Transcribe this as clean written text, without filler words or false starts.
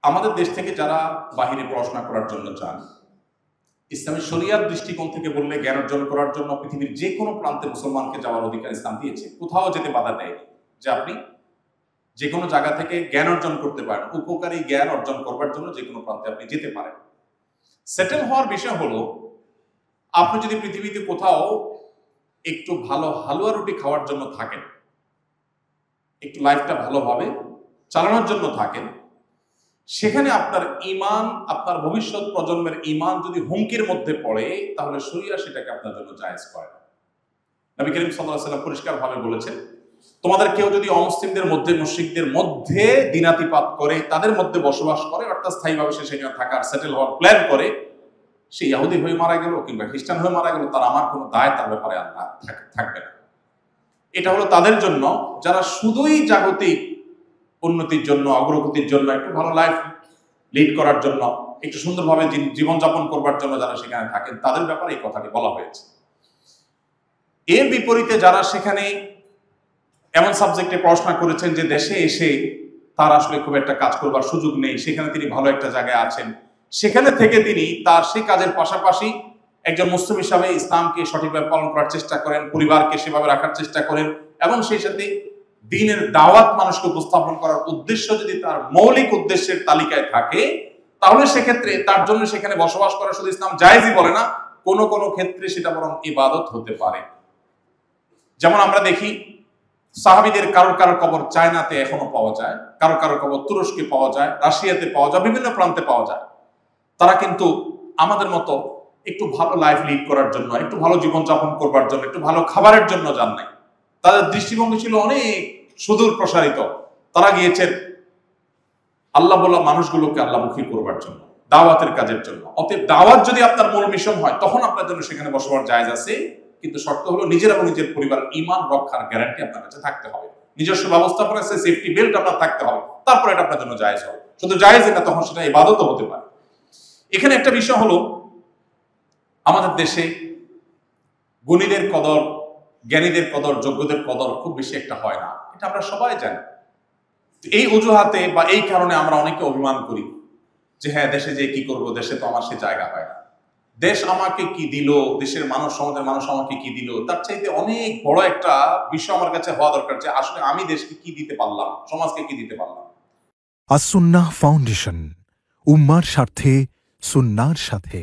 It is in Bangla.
আমাদের দেশ থেকে যারা বাহিরে পড়াশোনা করার জন্য চান, ইসলামী শরিয়ার দৃষ্টিকোণ থেকে বললে জ্ঞান অর্জন করার জন্য পৃথিবীর যে কোনো প্রান্তে মুসলমানকে যাওয়ার অধিকার ইসলাম দিয়েছে, কোথাও যেতে বাধা দেয়নি যে আপনি যে কোনো জায়গা থেকে জ্ঞান অর্জন করতে পারেন, উপকারী জ্ঞান অর্জন করবার জন্য যে কোনো প্রান্তে আপনি যেতে পারেন। সেটেল হওয়ার বিষয় হলো, আপনি যদি পৃথিবীতে কোথাও একটু ভালো হালুয়া রুটি খাওয়ার জন্য থাকেন, একটু লাইফটা ভালোভাবে চালানোর জন্য থাকেন, সেখানে আপনার ঈমান, আপনার ভবিষ্যৎ প্রজন্মের ঈমান যদি হুমকির মধ্যে পড়ে, তাহলে শরিয়া সেটাকে আপনার জন্য জায়েজ করে না। নবী করিম সাল্লাল্লাহু আলাইহি ওয়াসাল্লাম পরিষ্কারভাবে বলেছেন, তোমাদের কেউ যদি অমুসলিমদের মধ্যে, মুশরিকদের মধ্যে দিনাতিপাত করে, তাদের মধ্যে বসবাস করে, অর্থাৎ স্থায়ীভাবে সে সেখানে থাকার, সেটেল হওয়ার প্ল্যান করে, সে ইহুদি হয়ে মারা গেল কিংবা খ্রিস্টান হয়ে মারা গেল, তার আমার কোনো দায় তার ব্যাপারে আর থাকবে না। এটা হলো তাদের জন্য যারা শুধুই জাগতিক উন্নতির জন্য, অগ্রগতির জন্য, একটু ভালো লাইফ লিড করার জন্য, একটু সুন্দরভাবে জীবনযাপন করবার জন্য যারা সেখানে থাকেন, তাদের ব্যাপারে এই কথাটি বলা হয়েছে। এর বিপরীতে যারা সেখানে এমন সাবজেক্টে পড়াশোনা করেছেন যে দেশে এসে তার আসলে খুব একটা কাজ করবার সুযোগ নেই, সেখানে তিনি ভালো একটা জায়গায় আছেন, সেখানে থেকে তিনি তার সেই কাজের পাশাপাশি একজন মুসলিম হিসাবে ইসলামকে সঠিকভাবে পালন করার চেষ্টা করেন, পরিবারকে সেভাবে রাখার চেষ্টা করেন, এবং সেই সাথে দ্বীনের দাওয়াত মানুষকে উপস্থাপন করার উদ্দেশ্য যদি তার মৌলিক উদ্দেশ্যের তালিকায় থাকে, তাহলে সেক্ষেত্রে তার জন্য সেখানে বসবাস করা শুধু ইসলাম জায়েজই বলে না, কোনো কোনো ক্ষেত্রে সেটা বরং ইবাদত হতে পারে। যেমন আমরা দেখি সাহাবীদের কারোর কারোর কবর চায়নাতে এখনো পাওয়া যায়, কারোর কারোর কবর তুরস্কে পাওয়া যায়, রাশিয়াতে পাওয়া যায়, বিভিন্ন প্রান্তে পাওয়া যায়। তারা কিন্তু আমাদের মতো একটু ভালো লাইফ লিড করার জন্য, একটু ভালো জীবনযাপন করবার জন্য, একটু ভালো খাবারের জন্য যান নাই। তাদের দৃষ্টিভঙ্গি ছিল অনেক সুদূর প্রসারিত। তারা গিয়েছেন আল্লাহ বলা মানুষগুলোকে আল্লাহমুখী করবার জন্য, দাওয়াতের কাজের জন্য। অতএব দাওয়াত যদি আপনার মূল মিশন হয়, তখন আপনার জন্য সেখানে বসবাস জায়েজ আছে, কিন্তু শর্ত হলো নিজের এবং নিজের পরিবার ঈমান রক্ষার গ্যারান্টি আপনার কাছে থাকতে হবে, নিজস্ব ব্যবস্থাপনা আছে, সেফটি বেল্ট আপনার থাকতে হবে, তারপর এটা আপনার জন্য জায়েজ হবে। শুধু জায়েজ না, তখন সেটা ইবাদতও হতে পারে। এখানে একটা বিষয় হলো, আমাদের দেশে গুণীদের কদর, জ্ঞানীদের কদর, যোগ্যদের কদর খুব বেশি একটা হয় না, এটা আমরা সবাই জানি। এই অজুহাতে বা এই কারণে আমরা অনেকে অভিমান করি যে হ্যাঁ, দেশে যে কি করব, দেশে তো আমার সে জায়গা হয় না, দেশ আমাকে কি দিল, দেশের মানুষ, সমাজের মানুষ আমাকে কি দিল, তার চাইতে অনেক বড় একটা বিষয় আমার কাছে হওয়া দরকার যে আসলে আমি দেশকে কি দিতে পারলাম, সমাজকে কি দিতে পারলাম। আস-সুন্নাহ ফাউন্ডেশন, উম্মার স্বার্থে, সুন্নাহর সাথে।